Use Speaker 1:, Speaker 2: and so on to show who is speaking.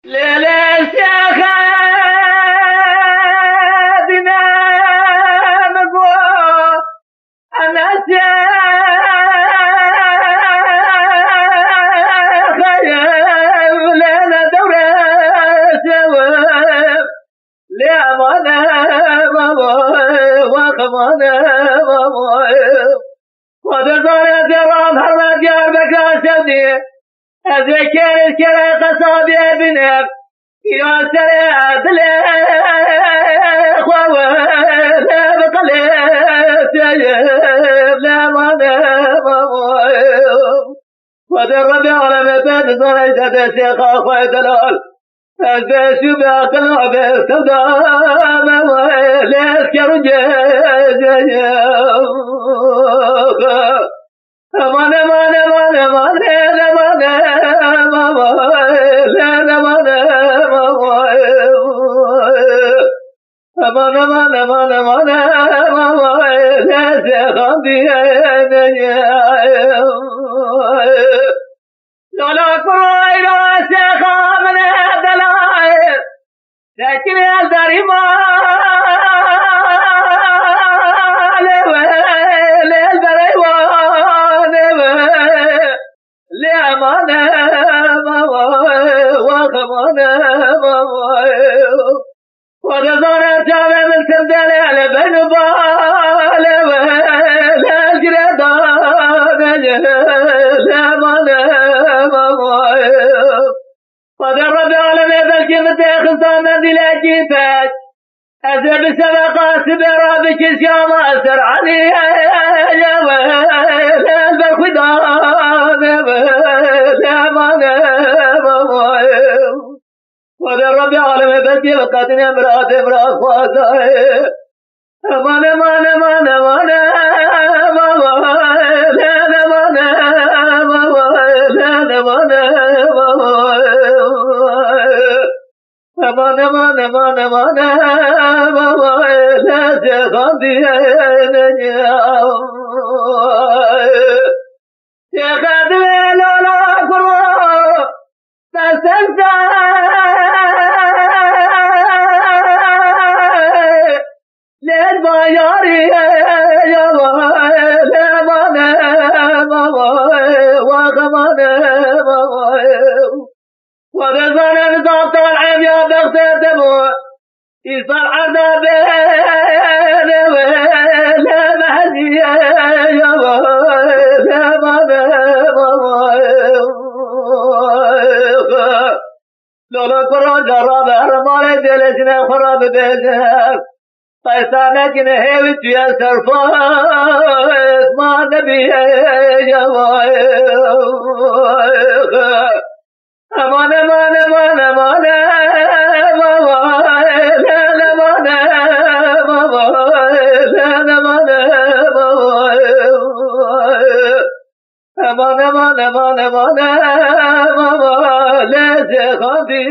Speaker 1: ليلة يا خادنا مقوى أنا خيب لنا دورة سواب لأمانة وخمانة وتزار يزرام هرمات جار بكرا سودي أذكر الكرا قصابي بنب يوسر عدلي خواه بقلي سيب لأمانة ودرب على مباد زريجة الشيخ أخوي دلال البيش باقل باستخدام ليسكر جيجي أمان أمان أمان أمان أمان أمان أمان أمان أمان لولا كروي راسخ من دلائل لكن الدري ما للبري لأمانة وخمانة ورزانا جامع من سندل على بن بال للجردان لأمانة ودرب على ميبل جمد خلطان دي لاجيبك أزب سبقات برابك سيام أسر علي البرخدان لأمانة ودرب على ميبل جمد قاتل امرأة خواصة أمان أمان أمان أمان أمان أمان أمان أمان لا تخافي يا خادم لولا قرى تستنسى للبياري يا لمن وخمن ورزان نظام طالع يا بخت دموع يصير عذاب لا مهدي يا لولا قرآن جراب هرمان دلجنا خراب بيجاب فيسانك نهيوت يا سرفاس ما نبي يا أمان أمان أمان أمان أمان أمان أمان أمان لا تخافي